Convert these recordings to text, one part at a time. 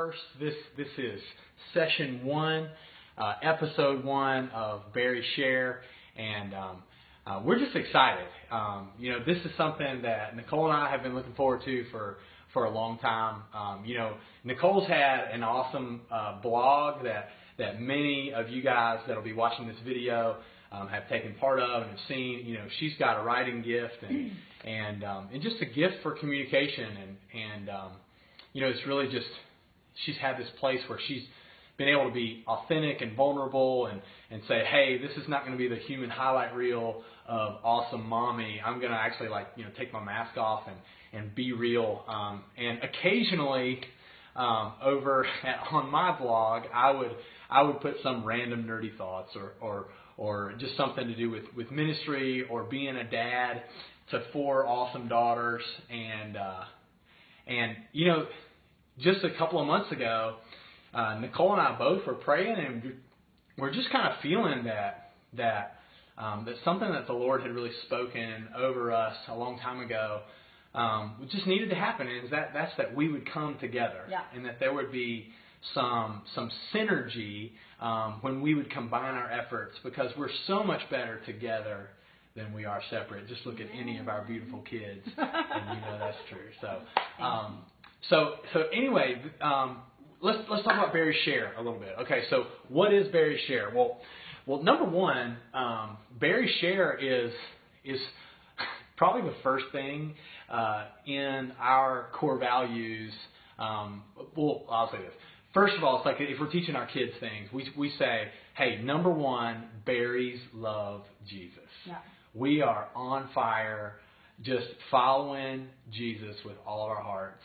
first. This is session 1, episode 1 of Berry Share, and we're just excited. This is something that Nicole and I have been looking forward to for a long time. Nicole's had an awesome blog that many of you guys that will be watching this video have taken part of and have seen. She's got a writing gift and just a gift for communication, and it's really just she's had this place where she's been able to be authentic and vulnerable and say, hey, this is not going to be the human highlight reel of awesome mommy. I'm going to actually take my mask off and be real. And occasionally over on my blog, I would put some random nerdy thoughts or just something to do with ministry or being a dad to 4 awesome daughters. And just a couple of months ago, Nicole and I both were praying, and we're just kind of feeling that something that the Lord had really spoken over us a long time ago just needed to happen, and that's that we would come together, and that there would be some synergy when we would combine our efforts, because we're so much better together than we are separate. Just look at any of our beautiful kids, and that's true. So anyway, let's talk about Berry Share a little bit. Okay, so what is Berry Share? Well, number one, Berry Share is probably the first thing in our core values. I'll say this. First of all, it's like if we're teaching our kids things, we say, hey, number one, Berries love Jesus. Yeah. We are on fire, just following Jesus with all of our hearts.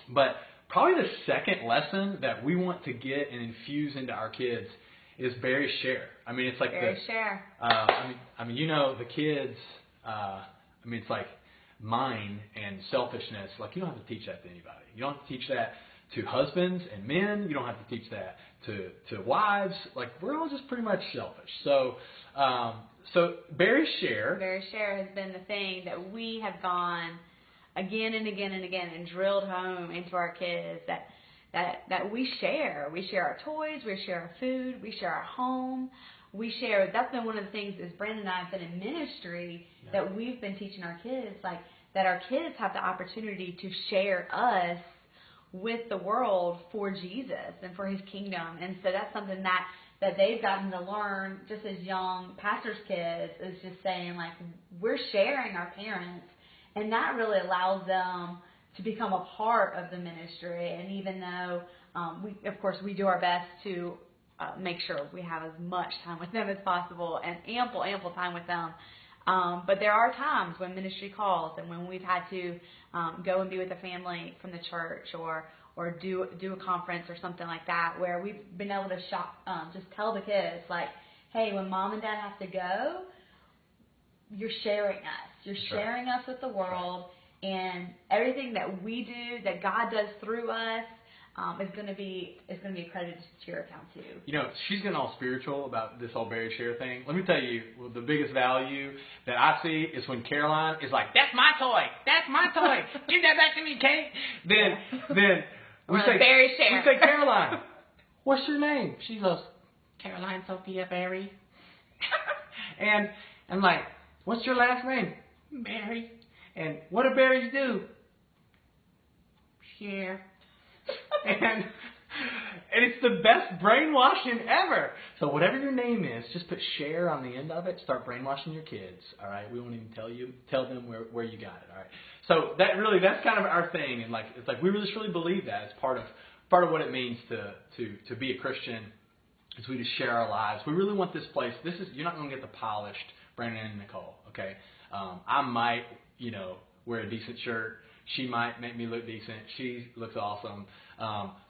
But probably the second lesson that we want to get and infuse into our kids is Berry Share. I mean, it's like Berry Share. The kids. It's like mine and selfishness. Like, you don't have to teach that to anybody. You don't have to teach that to husbands and men. You don't have to teach that to wives. Like, we're all just pretty much selfish. So Berry Share. Berry Share has been the thing that we have gone again and again and again and drilled home into our kids that we share. We share our toys, we share our food, we share our home. We share. That's been one of the things as Brandon and I have been in ministry that we've been teaching our kids, like that our kids have the opportunity to share us with the world for Jesus and for His kingdom. And so that's something that they've gotten to learn just as young pastors' kids, is just saying, like, we're sharing our parents, and that really allows them to become a part of the ministry. And even though we do our best to make sure we have as much time with them as possible and ample time with them. But there are times when ministry calls and when we've had to go and be with a family from the church or do a conference or something like that, where we've been able to just tell the kids, like, hey, when mom and dad have to go, you're sharing us. You're sharing us with the world, and everything that we do, that God does through us, is going to be accredited to your account too. She's getting all spiritual about this whole Berry Share thing. Let me tell you, the biggest value that I see is when Caroline is like, "That's my toy. That's my toy. Give that back to me, Kate." Then we say Berry Share. We say, Caroline, what's your name? She goes, Caroline Sophia Berry. and I'm like, what's your last name? Berry. And what do berries do? Share. and it's the best brainwashing ever. So whatever your name is, just put share on the end of it. Start brainwashing your kids. All right, we won't even tell them where you got it. All right. So that's kind of our thing, and it's like we really believe that it's part of what it means to be a Christian. Is we just share our lives. We really want this place. You're not going to get the polished Brandon and Nicole. Okay, I might wear a decent shirt. She might make me look decent. She looks awesome.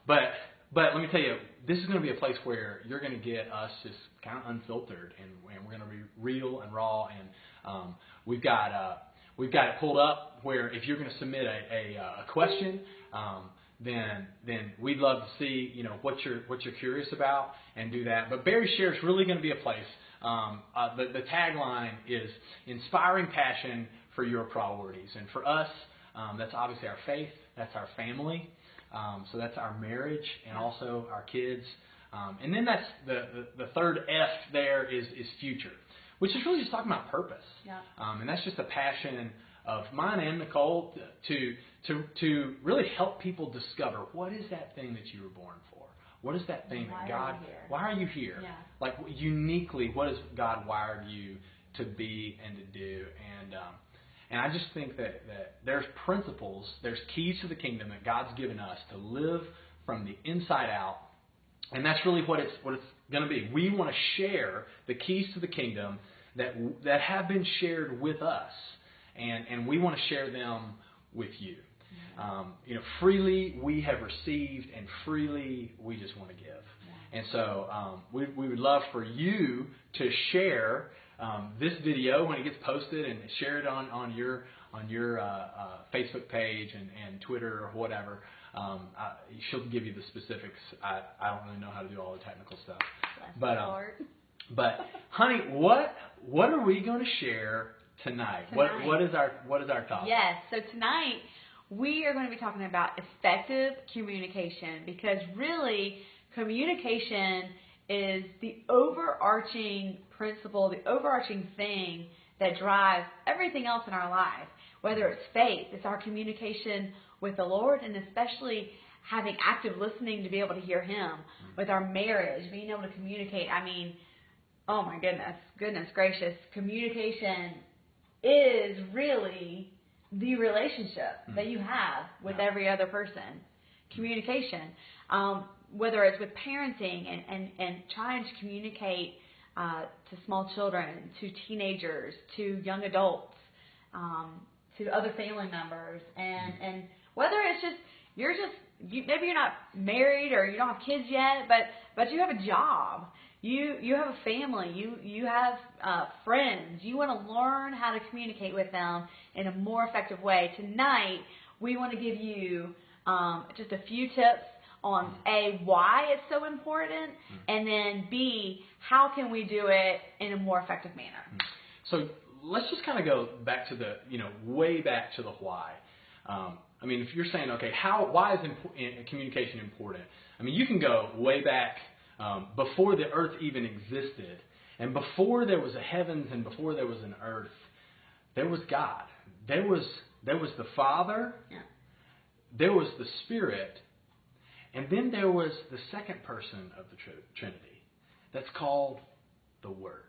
But let me tell you, this is going to be a place where you're going to get us just kind of unfiltered, and we're going to be real and raw. And we've got it pulled up where if you're going to submit a question, then we'd love to see what you're curious about and do that. But Berry Share is really going to be a place. The tagline is inspiring passion for your priorities, and for us. That's obviously our faith. That's our family. So that's our marriage and also our kids. And then that's the third F there is future, which is really just talking about purpose. Yeah. And that's just a passion of mine and Nicole to really help people discover what is that thing that you were born for. What is that thing that God? Why are you here? Yeah. Like uniquely, what has God wired you to be and to do? And I just think that there's principles, there's keys to the kingdom that God's given us to live from the inside out, and that's really what it's going to be. We want to share the keys to the kingdom that have been shared with us, and we want to share them with you. Freely we have received, and freely we just want to give. And so we would love for you to share this video when it gets posted, and share it on your Facebook page and Twitter or whatever. She'll give you the specifics. I don't really know how to do all the technical stuff. But honey, what are we going to share tonight? What is our topic? Yes. So tonight we are going to be talking about effective communication, because really communication is the overarching principle, the overarching thing that drives everything else in our life. Whether it's faith, it's our communication with the Lord, and especially having active listening to be able to hear Him. With our marriage, being able to communicate. I mean, oh my goodness gracious, communication is really the relationship that you have with every other person. Communication. Whether it's with parenting and trying to communicate to small children, to teenagers, to young adults, to other family members, and whether it's just maybe you're not married or you don't have kids yet, but you have a job, you have a family, you have friends. You want to learn how to communicate with them in a more effective way. Tonight we want to give you just a few tips on A, why it's so important, and then B, how can we do it in a more effective manner. So let's just kind of go back to way back to the why. If you're saying, okay, why is communication important? You can go way back before the earth even existed, and before there was a heavens and before there was an earth, there was God. There was the Father. Yeah. There was the Spirit. And then there was the second person of the Trinity. That's called the Word.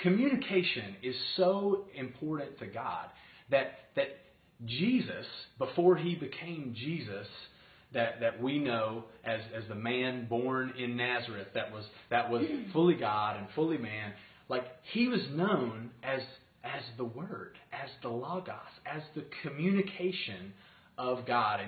Communication is so important to God that Jesus, before He became Jesus, that we know as the man born in Nazareth, that was fully God and fully man, like He was known as the Word, as the Logos, as the communication of God.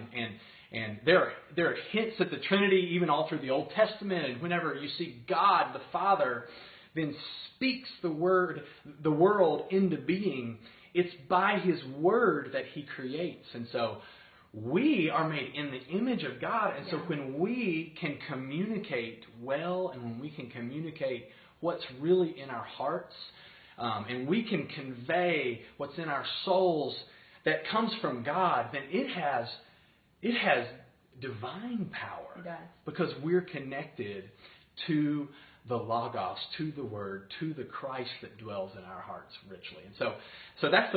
And there are hints at the Trinity even all through the Old Testament. And whenever you see God, the Father, then speaks the world into being, it's by His Word that He creates. And so we are made in the image of God. And so when we can communicate well, and when we can communicate what's really in our hearts, and we can convey what's in our souls that comes from God, then it has divine power. It does. Because we're connected to the Logos, to the Word, to the Christ that dwells in our hearts richly. And so that's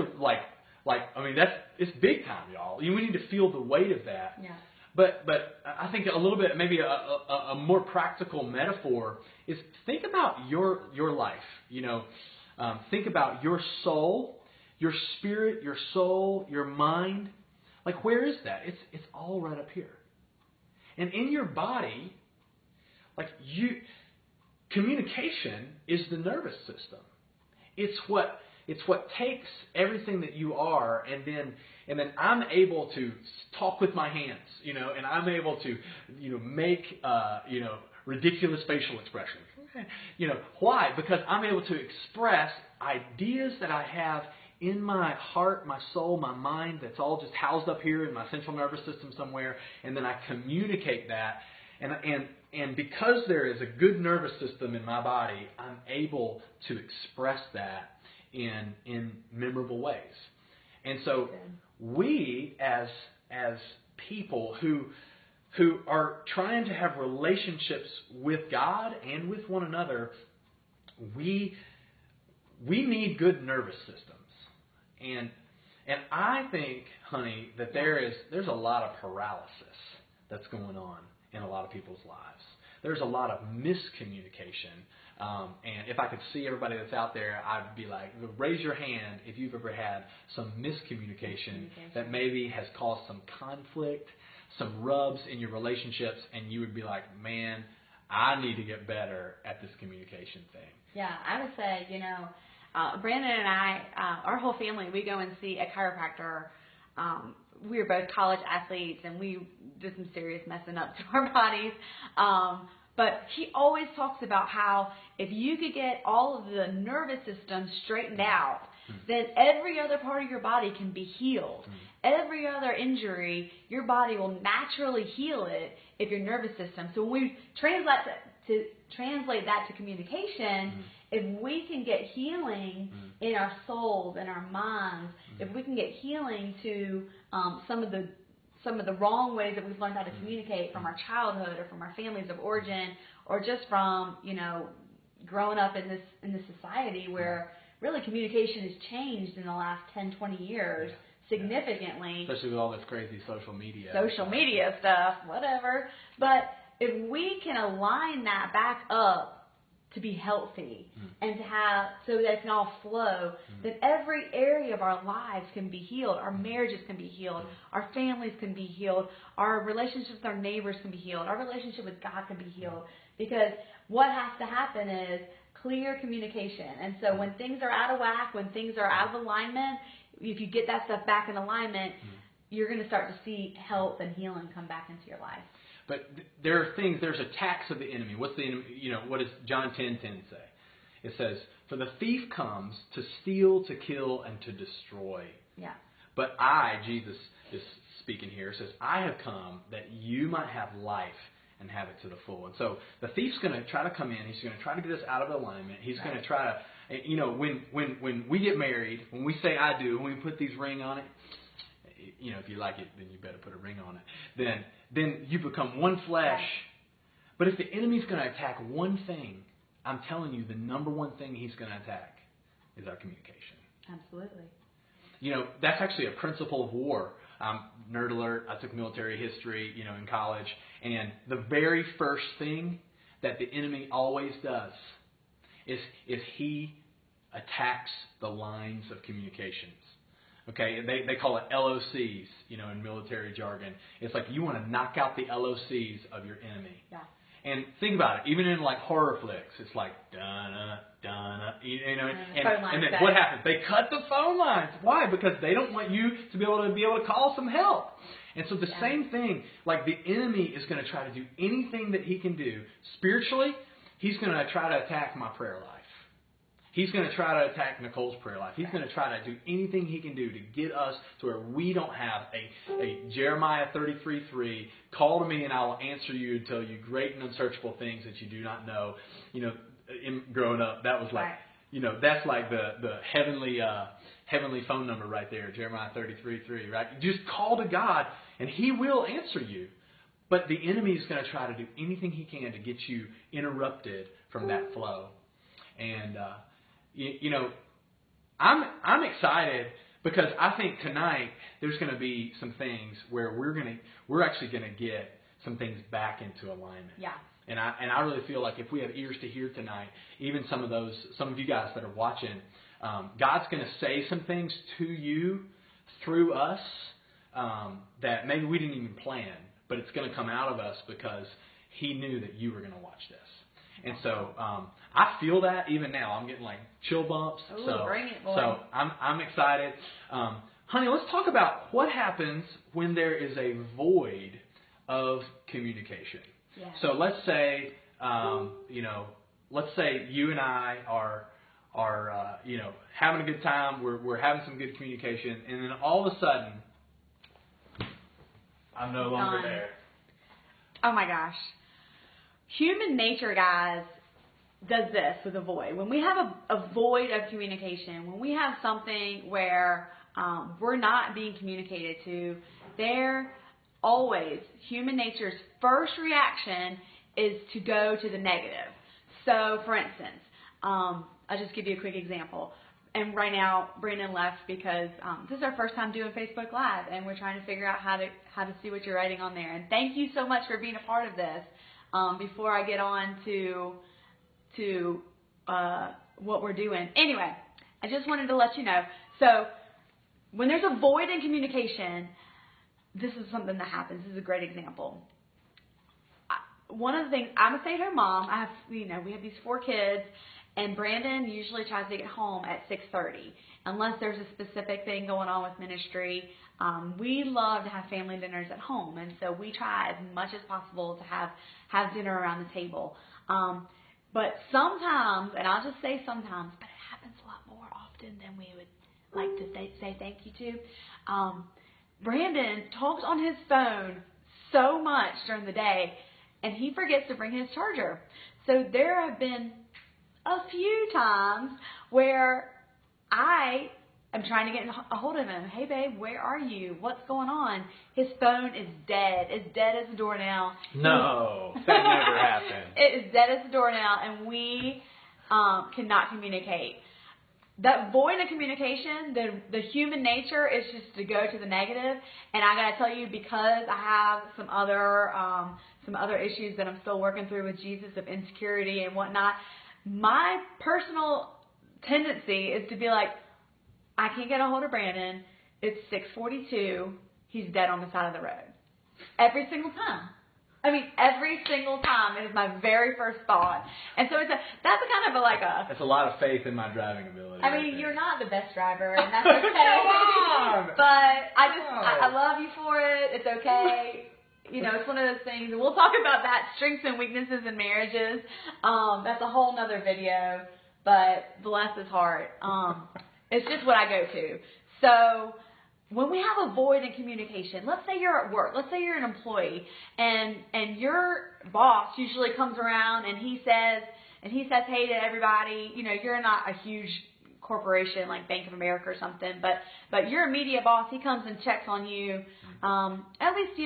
it's big time, y'all. We need to feel the weight of that. Yeah. But I think a little bit, maybe a more practical metaphor is think about your life. Think about your soul, your spirit, your soul, your mind. Like, where is that? It's all right up here. And in your body, communication is the nervous system. It's what takes everything that you are, and then I'm able to talk with my hands, and I'm able to, make ridiculous facial expressions. Why? Because I'm able to express ideas that I have in my heart, my soul, my mind, that's all just housed up here in my central nervous system somewhere, and then I communicate that. And because there is a good nervous system in my body, I'm able to express that in memorable ways. And so we, as people who are trying to have relationships with God and with one another, we need good nervous systems. And I think, honey, that there's a lot of paralysis that's going on in a lot of people's lives. There's a lot of miscommunication. And if I could see everybody that's out there, I'd be like, raise your hand if you've ever had some miscommunication that maybe has caused some conflict, some rubs in your relationships, and you would be like, man, I need to get better at this communication thing. Yeah, I would say, Brandon and I, our whole family, we go and see a chiropractor. We were both college athletes, and we did some serious messing up to our bodies. But he always talks about how if you could get all of the nervous system straightened out, then every other part of your body can be healed. Every other injury, your body will naturally heal it if your nervous system. So when we translate that to communication, if we can get healing in our souls and our minds, if we can get healing to some of the wrong ways that we've learned how to communicate from our childhood or from our families of origin, or just from growing up in this society where really communication has changed in the last 10, 20 years significantly. Especially with all this crazy social media stuff, whatever. But if we can align that back up to be healthy and to have, so that it can all flow, then every area of our lives can be healed. Our marriages can be healed. Our families can be healed. Our relationships with our neighbors can be healed. Our relationship with God can be healed. Because what has to happen is clear communication. And so when things are out of whack, when things are out of alignment, if you get that stuff back in alignment, you're going to start to see health and healing come back into your life. But there's attacks of the enemy. What's the enemy? What does John 10:10 say? It says, "For the thief comes to steal, to kill, and to destroy." Yeah. But I, Jesus is speaking here, says, "I have come that you might have life and have it to the full." And so the thief's going to try to come in. He's going to try to get us out of alignment. He's going to try to, when we get married, when we say "I do," when we put these ring on it, if you like it, then you better put a ring on it. Then you become one flesh. But if the enemy's going to attack one thing, I'm telling you, the number one thing he's going to attack is our communication. Absolutely. That's actually a principle of war. Nerd alert, I took military history, in college. And the very first thing that the enemy always does is he attacks the lines of communications. Okay, they call it LOCs, in military jargon. It's like you want to knock out the LOCs of your enemy. Yeah. And think about it, even in like horror flicks, it's like dun dun, and then what happens? They cut the phone lines. Why? Because they don't want you to be able to call some help. And so the same thing, like the enemy is going to try to do anything that he can do spiritually. He's going to try to attack my prayer life. He's going to try to attack Nicole's prayer life. He's going to try to do anything he can do to get us to where we don't have a Jeremiah 33:3, call to me and I will answer you and tell you great and unsearchable things that you do not know. Growing up, that was like, that's like the heavenly phone number right there, Jeremiah 33:3, right? You just call to God and he will answer you. But the enemy is going to try to do anything he can to get you interrupted from that flow. And, I'm excited because I think tonight there's going to be some things where we're actually going to get some things back into alignment. Yeah. And I really feel like if we have ears to hear tonight, even some of you guys that are watching, God's going to say some things to you through us that maybe we didn't even plan, but it's going to come out of us because He knew that you were going to watch this. And so I feel that even now. I'm getting like chill bumps. Ooh, bring it, boy. So I'm excited. Honey, let's talk about what happens when there is a void of communication. Yeah. So let's say let's say you and I are having a good time. We're having some good communication, and then all of a sudden, I'm no longer there. Oh my gosh. Human nature, guys, does this with a void. When we have a void of communication, when we have something where we're not being communicated to. They're always, human nature's first reaction is to go to the negative. So, for instance, I'll just give you a quick example. And right now, Brandon left because this is our first time doing Facebook Live, and we're trying to figure out how to see what you're writing on there. And thank you so much for being a part of this. Before I get on to what we're doing. Anyway, I just wanted to let you know. So, when there's a void in communication, this is something that happens. This is a great example. One of the things, I'm a stay-at-home mom. We have these 4 kids, and Brandon usually tries to get home at 6:30, unless there's a specific thing going on with ministry. We love to have family dinners at home, and so we try as much as possible to have dinner around the table. But sometimes, and I'll just say sometimes, but it happens a lot more often than we would like to say thank you to. Brandon talks on his phone so much during the day, and he forgets to bring his charger. So there have been a few times where I am trying to get a hold of him. Hey, babe, where are you? What's going on? His phone is dead. It's dead as a doornail. No, that never happened. It is dead as a doornail, and we cannot communicate. That void of communication, the human nature is just to go to the negative. And I gotta tell you, because I have some other issues that I'm still working through with Jesus of insecurity and whatnot, my personal tendency is to be like, I can't get a hold of Brandon. It's 6:42. He's dead on the side of the road. Every single time. I mean, every single time. It is my very first thought. And so that's That's a lot of faith in my driving ability. I mean, you're not the best driver, and that's okay. But I love you for it. It's okay. It's one of those things. And we'll talk about that, strengths and weaknesses in marriages. That's a whole nother video. But bless his heart. It's just what I go to. So when we have a void in communication, let's say you're at work, let's say you're an employee, and your boss usually comes around and he says hey to everybody. You're not a huge corporation like Bank of America or something, but your immediate boss, he comes and checks on you at least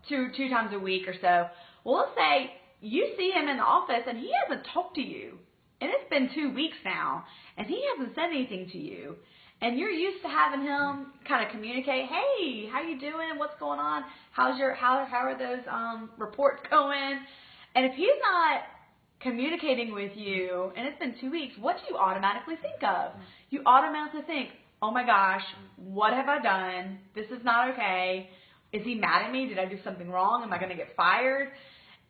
two times a week or so. Well, let's say you see him in the office and he hasn't talked to you, and it's been 2 weeks now, and he hasn't said anything to you. And you're used to having him kind of communicate, hey, how you doing? What's going on? How are those reports going? And if he's not communicating with you, and it's been 2 weeks, what do you automatically think of? You automatically think, oh my gosh, what have I done? This is not okay. Is he mad at me? Did I do something wrong? Am I going to get fired?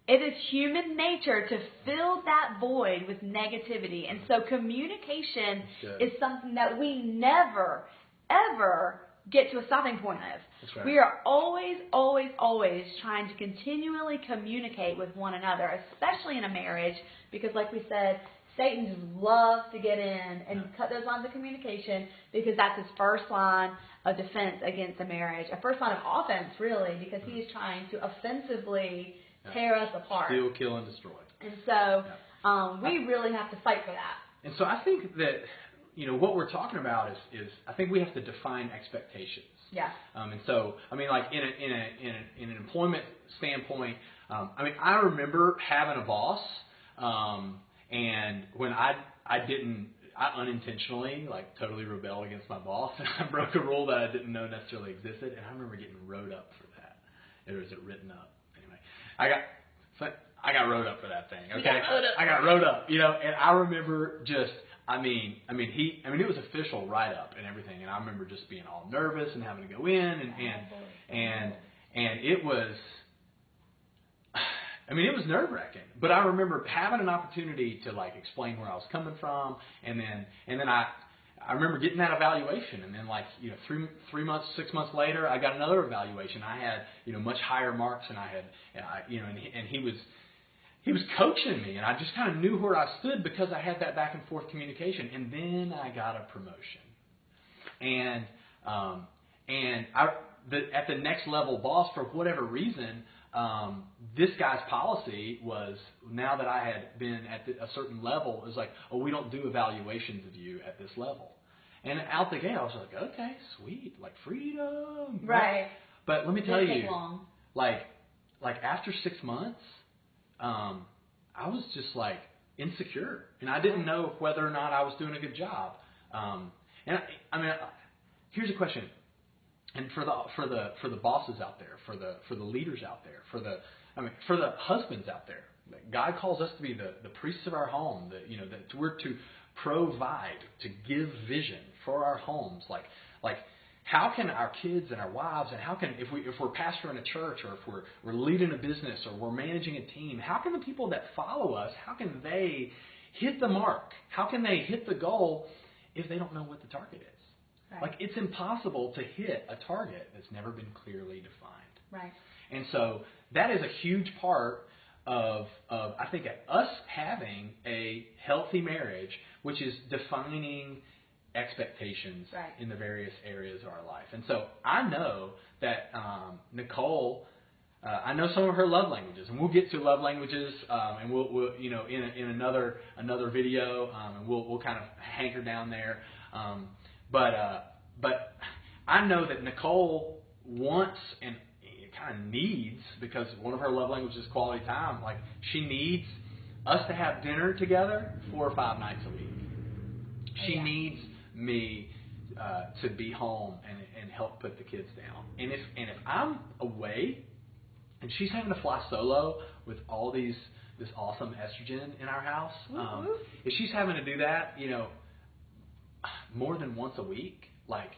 It is human nature to fill that void with negativity. And so communication is something that we never, ever get to a stopping point of. That's right. We are always, always, always trying to continually communicate with one another, especially in a marriage, because like we said, Satan loves to get in and cut those lines of communication, because that's his first line of defense against a marriage. A first line of offense, really, because he is trying to offensively tear us apart. Steal, kill, and destroy. And so we really have to fight for that. And so I think that, what we're talking about is I think we have to define expectations. Yeah. And so, I mean, like in an employment standpoint, I remember having a boss, and when I unintentionally, totally rebelled against my boss, and I broke a rule that I didn't know necessarily existed, and I remember getting wrote up for that. Or is it written up? Anyway, I got wrote up for that thing. Okay, I got wrote up. And I remember just, it was official write up and everything, and I remember just being all nervous and having to go in, and it was. It was nerve-wracking, but I remember having an opportunity to explain where I was coming from, and then I remember getting that evaluation, and then 3 months, 6 months later, I got another evaluation. I had much higher marks, and I had and he was coaching me, and I just kind of knew where I stood because I had that back and forth communication, and then I got a promotion, and at the next level boss, for whatever reason. This guy's policy was, now that I had been at a certain level, it was like, oh, we don't do evaluations of you at this level. And out the gate, I was like, okay, sweet, like freedom. Right. But let me tell Didn't you, take long. like after 6 months, I was just like insecure, and I didn't know whether or not I was doing a good job. And I mean, here's a question. And for the bosses out there, for the leaders out there, for the husbands out there, God calls us to be the priests of our home. That we're to provide, to give vision for our homes. Like how can our kids and our wives, and how can if we're pastoring a church, or if we're leading a business, or we're managing a team, how can the people that follow us, how can they hit the mark? How can they hit the goal if they don't know what the target is? Right. Like, it's impossible to hit a target that's never been clearly defined. Right. And so that is a huge part of I think, us having a healthy marriage, which is defining expectations in the various areas of our life. And so I know that Nicole, I know some of her love languages, and we'll get to love languages, and we'll in another video, and we'll kind of hanker down there. But I know that Nicole wants and kind of needs, because one of her love languages is quality time. Like, she needs us to have dinner together 4 or 5 nights a week. She needs me to be home and help put the kids down. And if I'm away and she's having to fly solo with all this awesome estrogen in our house, if she's having to do that, more than once a week, like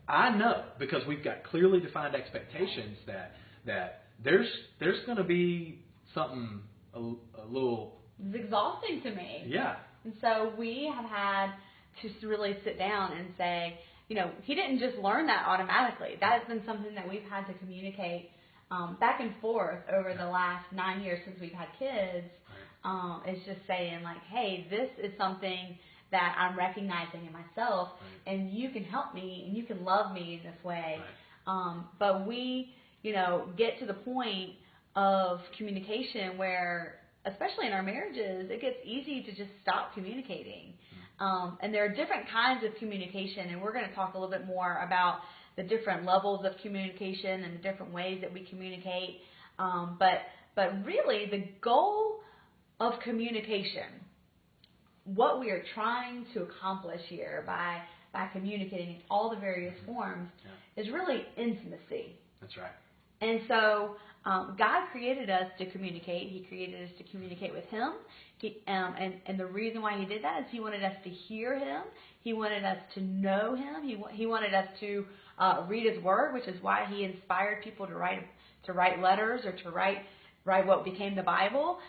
I know, because we've got clearly defined expectations, that there's going to be something a little. It's exhausting to me. Yeah. And so we have had to really sit down and say, he didn't just learn that automatically. That has been something that we've had to communicate back and forth over the last 9 years since we've had kids. It's just saying, like, hey, this is something that I'm recognizing in myself, and you can help me, and you can love me in this way. But we, get to the point of communication where, especially in our marriages, it gets easy to just stop communicating. And there are different kinds of communication, and we're going to talk a little bit more about the different levels of communication and the different ways that we communicate. But really, the goal of communication, what we are trying to accomplish here by communicating in all the various forms, is really intimacy. That's right. And so God created us to communicate. He created us to communicate with Him. And the reason why He did that is He wanted us to hear Him. He wanted us to know Him. He wanted us to read His Word, which is why He inspired people to write letters, or to write what became the Bible.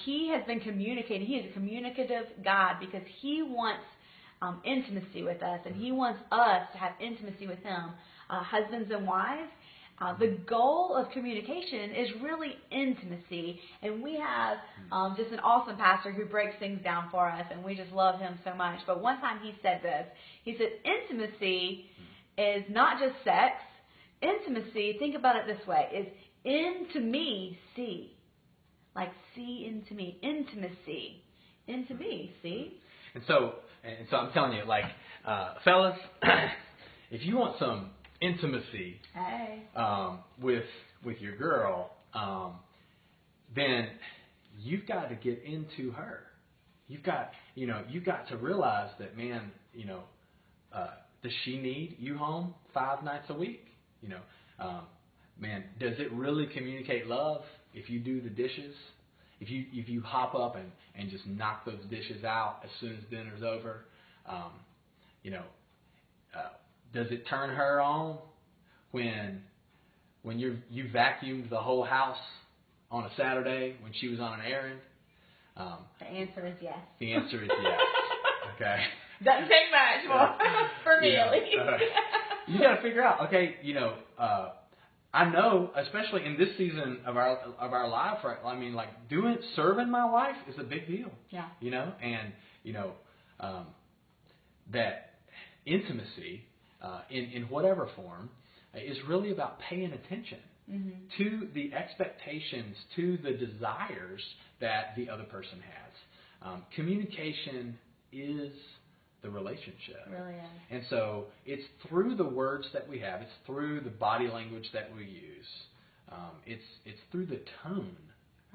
He has been communicating. He is a communicative God, because He wants intimacy with us, and He wants us to have intimacy with Him. Husbands and wives, the goal of communication is really intimacy. And we have just an awesome pastor who breaks things down for us, and we just love him so much. But one time he said this. He said, intimacy is not just sex. Intimacy, think about it this way, is into me, see. Like, see into me. Intimacy. Into me, see? And so I'm telling you, like, fellas, if you want some intimacy with your girl, then you've got to get into her. You've got to realize that, man, does she need you home 5 nights a week? Man, does it really communicate love if you do the dishes? If you hop up and just knock those dishes out as soon as dinner's over? Does it turn her on when you vacuumed the whole house on a Saturday when she was on an errand? The answer is yes. The answer is yes. Okay. Doesn't take much more for me, at least. You got to figure out. Okay, I know, especially in this season of our life, right? I mean, like, serving my wife is a big deal. Yeah. That intimacy, in whatever form, is really about paying attention to the expectations, to the desires that the other person has. Communication is the relationship. It really is. And so it's through the words that we have, it's through the body language that we use, it's through the tone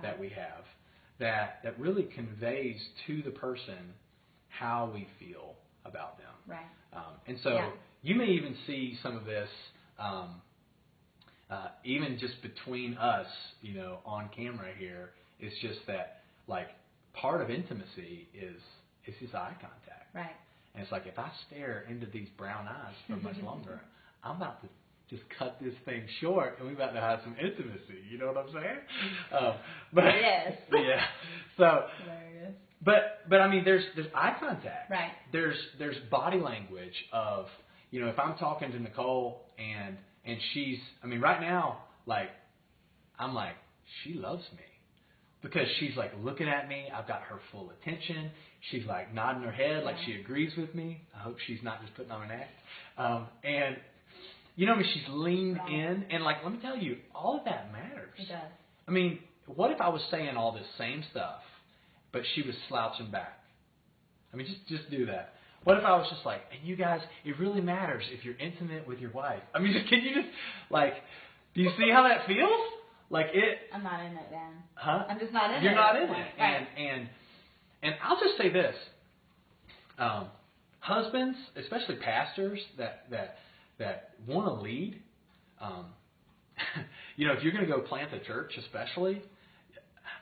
that we have that really conveys to the person how we feel about them. Right. And so you may even see some of this even just between us, on camera here. It's just that, like, part of intimacy is this eye contact. Right. And it's like, if I stare into these brown eyes for much longer, I'm about to just cut this thing short, and we're about to have some intimacy. You know what I'm saying? But yes. Yeah. So. Hilarious. But I mean, there's eye contact. Right. There's body language of, if I'm talking to Nicole and she's, I mean, right now, like, I'm like, she loves me. Because she's like looking at me, I've got her full attention. She's like nodding her head like she agrees with me. I hope she's not just putting on an act. And I mean, she's leaned in, and like, let me tell you, all of that matters. It does. I mean, what if I was saying all this same stuff, but she was slouching back? I mean, just do that. What if I was just like, and you guys, it really matters if you're intimate with your wife. I mean, can you just, like, do you see how that feels? Like it. I'm not in it, then. Huh? I'm just not in it. You're not in it. Right. And I'll just say this. Husbands, especially pastors that want to lead, if you're going to go plant a church especially,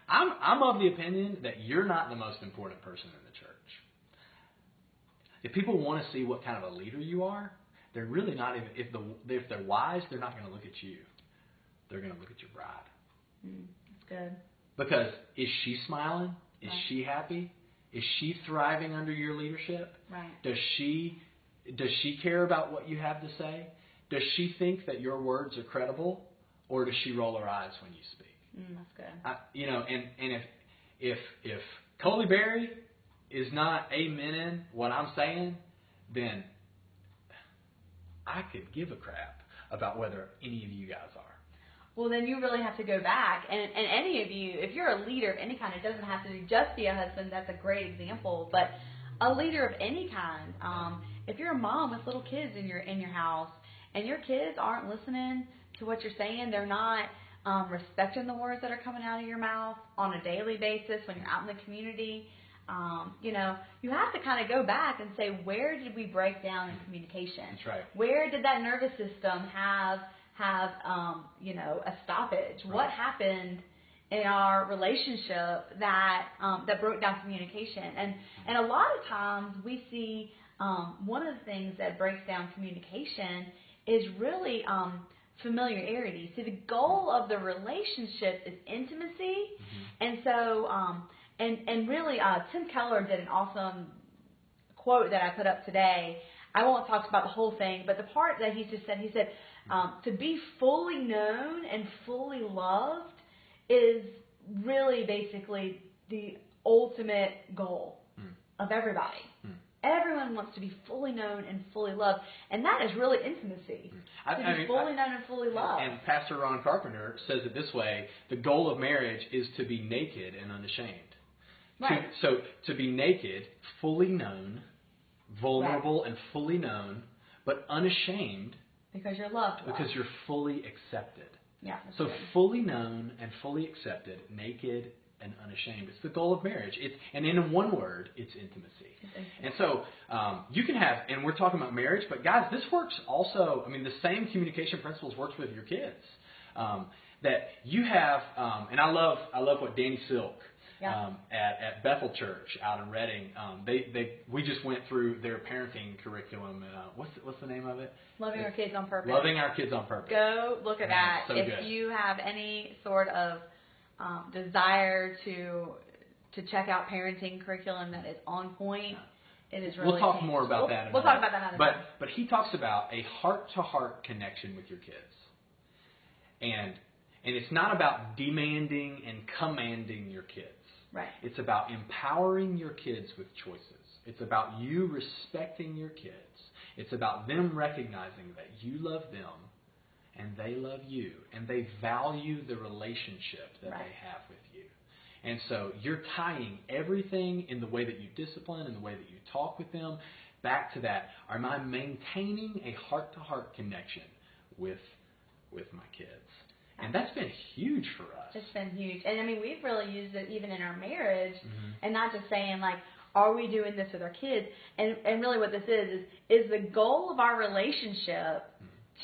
I'm of the opinion that you're not the most important person in the church. If people want to see what kind of a leader you are, they're really not even, if they're wise, they're not going to look at you. They're going to look at your bride. That's good. Because is she smiling? Is she happy? Is she thriving under your leadership? Right. Does she care about what you have to say? Does she think that your words are credible, or does she roll her eyes when you speak? That's good. And if Nicole Berry is not amening what I'm saying, then I could give a crap about whether any of you guys are. Well, then you really have to go back, and any of you, if you're a leader of any kind, it doesn't have to just be a husband. That's a great example, but a leader of any kind. If you're a mom with little kids in your house, and your kids aren't listening to what you're saying, they're not respecting the words that are coming out of your mouth on a daily basis when you're out in the community. You have to kind of go back and say, where did we break down in communication? That's right. Where did that nervous system have a stoppage? Right. What happened in our relationship that broke down communication? And a lot of times we see one of the things that breaks down communication is really familiarity. See, the goal of the relationship is intimacy, and so and really Tim Keller did an awesome quote that I put up today. I won't talk about the whole thing, but the part that he just said, he said, to be fully known and fully loved is really basically the ultimate goal of everybody. Everyone wants to be fully known and fully loved, and that is really intimacy. To be fully known and fully loved. And Pastor Ron Carpenter says it this way: the goal of marriage is to be naked and unashamed. Right. So to be naked, fully known, vulnerable and fully known, but unashamed. Because you're loved. Because you're fully accepted. Yeah. So good. fully known and fully accepted, naked and unashamed. It's the goal of marriage. And in one word, it's intimacy. And so you can have, and we're talking about marriage, but guys, this works also. I mean, the same communication principles works with your kids. That you have, and I love what Danny Silk. At Bethel Church out in Reading, we just went through their parenting curriculum. What's the name of it? Loving Our Kids on Purpose. Loving Our Kids on Purpose. Go look at that. So if good. You have any sort of desire to check out parenting curriculum that is on point, it is really. We'll talk more about that. We'll talk about that another time. But he talks about a heart-to-heart connection with your kids, and it's not about demanding and commanding your kids. Right. It's about empowering your kids with choices. It's about you respecting your kids. It's about them recognizing that you love them and they love you and they value the relationship that they have with you. And so you're tying everything in the way that you discipline and the way that you talk with them back to that. Am I maintaining a heart-to-heart connection with my kids? And that's been huge for us. It's been huge. And I mean, we've really used it even in our marriage, Mm-hmm. and not just saying like, are we doing this with our kids? And really what this is the goal of our relationship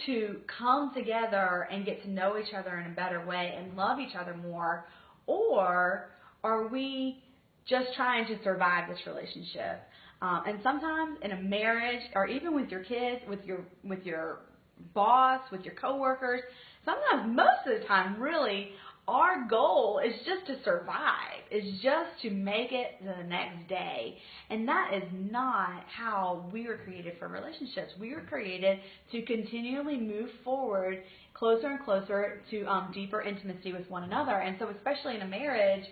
to come together and get to know each other in a better way and love each other more, or are we just trying to survive this relationship? And sometimes in a marriage, or even with your kids, with your boss, with your coworkers, sometimes, most of the time, really, our goal is just to survive, is just to make it the next day. And that is not how we were created for relationships. We were created to continually move forward closer and closer to deeper intimacy with one another. And so especially in a marriage,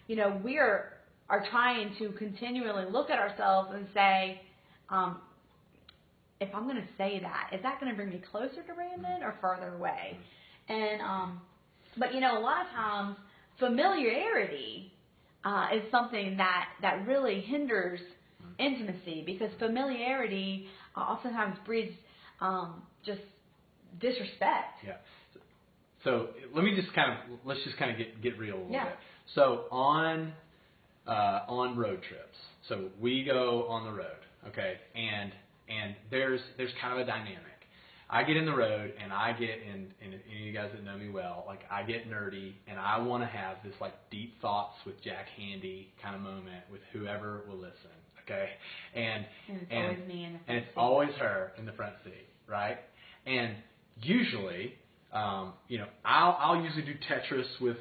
we are trying to continually look at ourselves and say, if I'm going to say that, is that going to bring me closer to Brandon or further away? And but a lot of times familiarity is something that really hinders intimacy, because familiarity oftentimes breeds just disrespect. Yeah. So let's just kind of get real a little bit. So on road trips, so we go on the road, okay, and there's kind of a dynamic. I get in the road, and I get and any of you guys that know me well, like, I get nerdy, and I want to have this like deep thoughts with Jack Handy kind of moment with whoever will listen, okay? And it's always me in the front and it's seat. always her in the front seat, right? And usually, I'll usually do Tetris with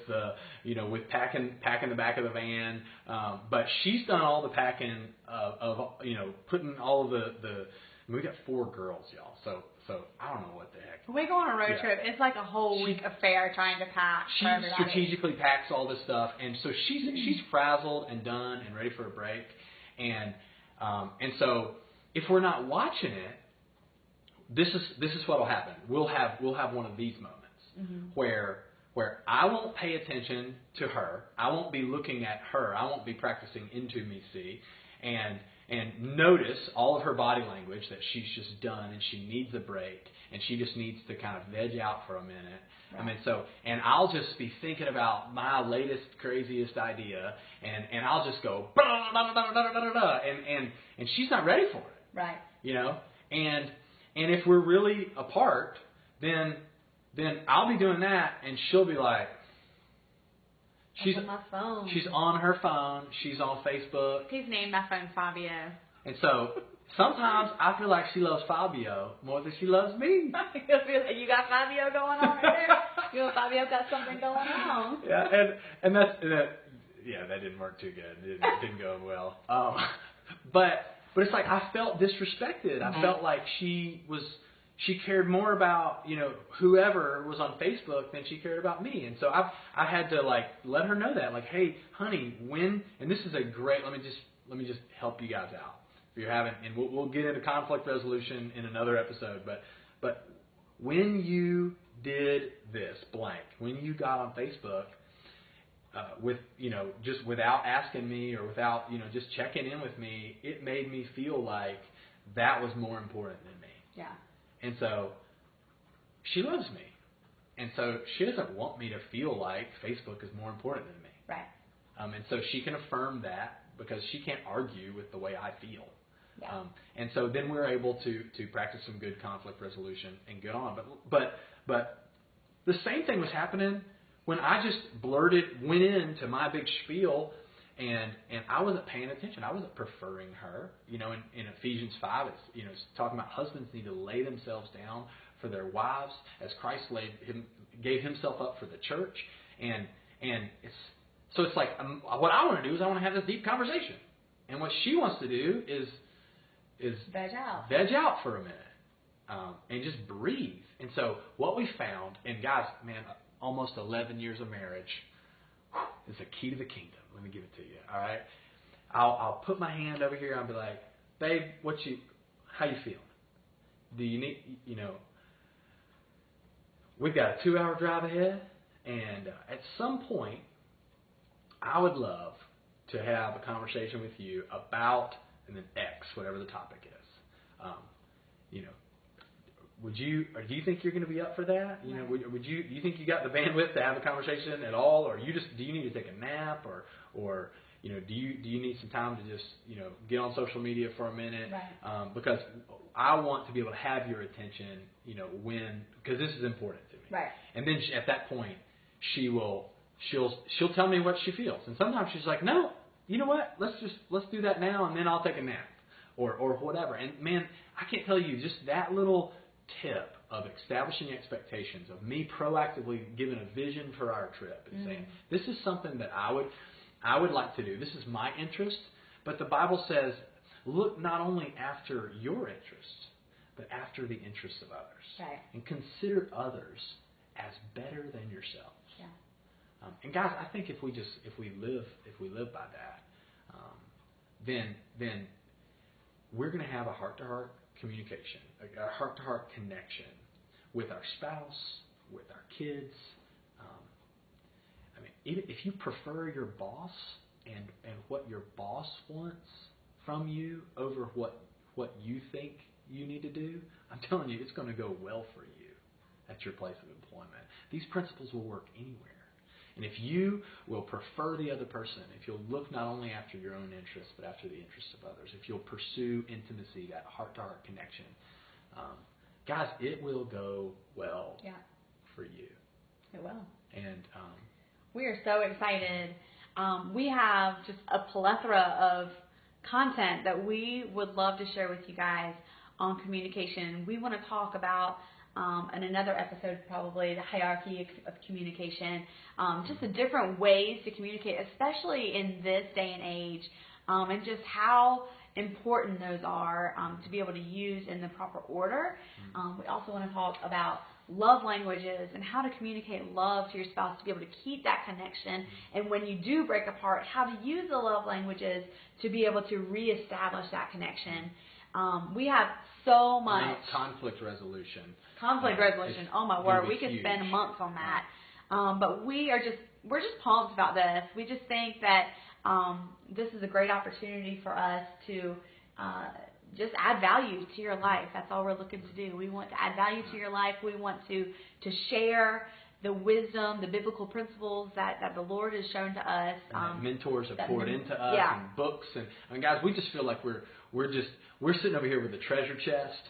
with packing the back of the van, but she's done all the packing of putting all of the. We got 4 girls, y'all. So I don't know what the heck. When we go on a road trip, it's like a whole week affair trying to pack. She strategically packs all this stuff, and so she's frazzled and done and ready for a break, and so if we're not watching it, this is what'll happen. We'll have one of these moments where I won't pay attention to her. I won't be looking at her. I won't be practicing intimacy, and notice all of her body language, that she's just done and she needs a break and she just needs to kind of veg out for a minute. Right. I mean, and I'll just be thinking about my latest, craziest idea, and I'll just go, blah, blah, blah, blah, blah, blah, and she's not ready for it. Right. And if we're really apart, then I'll be doing that, and she'll be like, she's on my phone. She's on her phone. She's on Facebook. He's named my phone Fabio. And so sometimes I feel like she loves Fabio more than she loves me. You got Fabio going on right there. You and Fabio got something going on. Yeah, and that didn't work too good. It didn't go well. But it's like I felt disrespected. I felt like she cared more about whoever was on Facebook than she cared about me, and so I had to like let her know that, like, hey, honey, and this is a great. Let me just help you guys out if you're having, and we'll get into conflict resolution in another episode, but when you did this blank, when you got on Facebook with just without asking me or without just checking in with me, it made me feel like that was more important than me. Yeah. And so she loves me. And so she doesn't want me to feel like Facebook is more important than me. Right. And so she can affirm that because she can't argue with the way I feel. Yeah. And so then we're able to practice some good conflict resolution and get on. But the same thing was happening when I just went into my big spiel, and I wasn't paying attention. I wasn't preferring her. In Ephesians 5, it's talking about husbands need to lay themselves down for their wives as Christ gave himself up for the church. And it's like what I want to do is I want to have this deep conversation, and what she wants to do is veg out for a minute, and just breathe. And so what we found, and guys, man, almost 11 years of marriage is the key to the kingdom. Let me give it to you. All right, I'll put my hand over here. I'll be like, babe, how you feeling? Do you need, we've got a 2-hour drive ahead, and at some point, I would love to have a conversation with you about and then X, whatever the topic is. You know, would you, or do you think you're going to be up for that? You know, would you, do you think you got the bandwidth to have a conversation at all, or do you need to take a nap, or you know, do you need some time to just, you know, get on social media for a minute? Right. Because I want to be able to have your attention, you know, because this is important to me. Right. And then at that point, she'll tell me what she feels, and sometimes she's like, no, you know what? Let's do that now, and then I'll take a nap, or whatever. And man, I can't tell you, just that little tip of establishing expectations, of me proactively giving a vision for our trip and saying, this is something that I would like to do. This is my interest. But the Bible says, look not only after your interests, but after the interests of others. Right. And consider others as better than yourselves. Yeah. And guys, I think if we live by that, then we're going to have a heart-to-heart communication, a heart-to-heart connection with our spouse, with our kids. I mean, if you prefer your boss and what your boss wants from you over what you think you need to do, I'm telling you, it's going to go well for you at your place of employment. These principles will work anywhere. And if you will prefer the other person, if you'll look not only after your own interests, but after the interests of others, if you'll pursue intimacy, that heart-to-heart connection, guys, it will go well for you. It will. And we are so excited. We have just a plethora of content that we would love to share with you guys on communication. We want to talk about in another episode, probably the hierarchy of communication, just the different ways to communicate, especially in this day and age, and just how important those are to be able to use in the proper order. We also want to talk about love languages and how to communicate love to your spouse to be able to keep that connection, and when you do break apart, how to use the love languages to be able to reestablish that connection. We have so much conflict resolution. Oh my word, we could spend months on that. But we're just pumped about this. We just think that this is a great opportunity for us to just add value to your life. That's all we're looking to do. We want to add value to your life. We want to share the wisdom, the biblical principles that the Lord has shown to us. Mentors have poured into us, and books, and guys, we just feel like we're sitting over here with a treasure chest,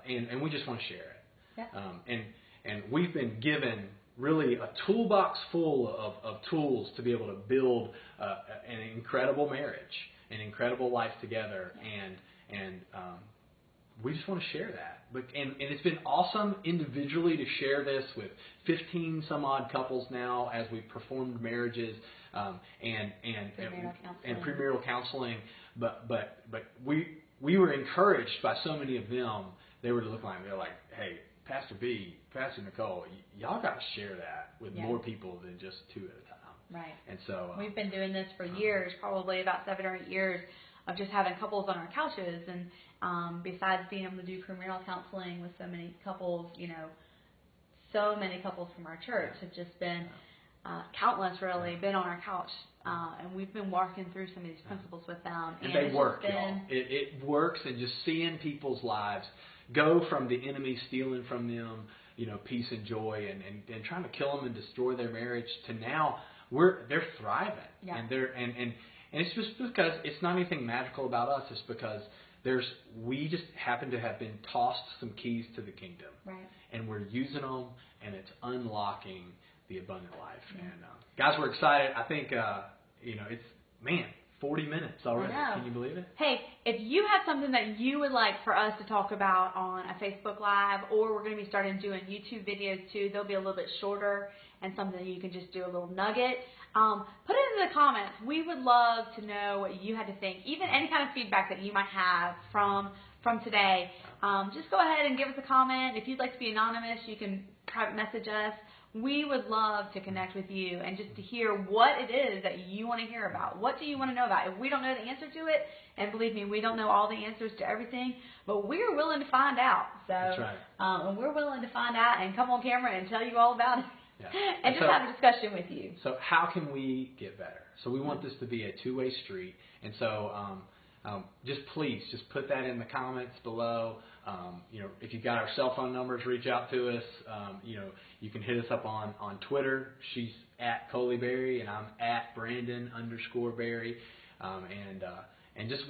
and we just want to share it. Yeah. And we've been given really a toolbox full of tools to be able to build an incredible marriage, an incredible life together, and we just want to share that. And it's been awesome individually to share this with 15 some odd couples now as we've performed marriages and premarital counseling. But we were encouraged by so many of them. They were looking like, they're like, hey, Pastor B, Pastor Nicole, y'all got to share that with more people than just two at a time. Right. And so we've been doing this for years, probably about 7 or 8 years, of just having couples on our couches. And besides being able to do premarital counseling with so many couples, so many couples from our church have just been countless, really, been on our couch. And we've been walking through some of these principles with them. And they work, y'all. It works, and just seeing people's lives go from the enemy stealing from them, peace and joy, and trying to kill them and destroy their marriage, to now they're thriving. Yeah. And it's just because it's not anything magical about us. It's because we just happen to have been tossed some keys to the kingdom. Right. And we're using them, and it's unlocking the abundant life. Mm-hmm. And guys, we're excited. I think it's 40 minutes already. Can you believe it? Hey, if you have something that you would like for us to talk about on a Facebook Live, or we're going to be starting doing YouTube videos too, they'll be a little bit shorter and something that you can just do a little nugget. Put it in the comments. We would love to know what you had to think, even any kind of feedback that you might have from today. Just go ahead and give us a comment. If you'd like to be anonymous, you can private message us. We would love to connect with you and just to hear what it is that you want to hear about. What do you want to know about? If we don't know the answer to it, and believe me, we don't know all the answers to everything, but we're willing to find out. So, that's right. And we're willing to find out and come on camera and tell you all about it. Yeah. And just have a discussion with you. So how can we get better? So we want this to be a two-way street. And so just please, just put that in the comments below. If you've got our cell phone numbers, reach out to us. You can hit us up on Twitter. She's at Nicole Berry, and I'm at Brandon_Berry.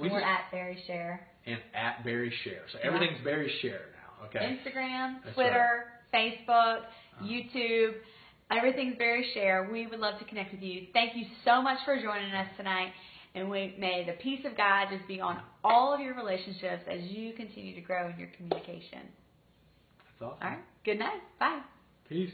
We're at Berry Share. And at Berry Share. So everything's Berry Share now, okay? Instagram, That's Twitter, right. Facebook, YouTube. Everything's Berry Share. We would love to connect with you. Thank you so much for joining us tonight. And may the peace of God just be on all of your relationships as you continue to grow in your communication. That's awesome. All right. Good night. Bye. Peace.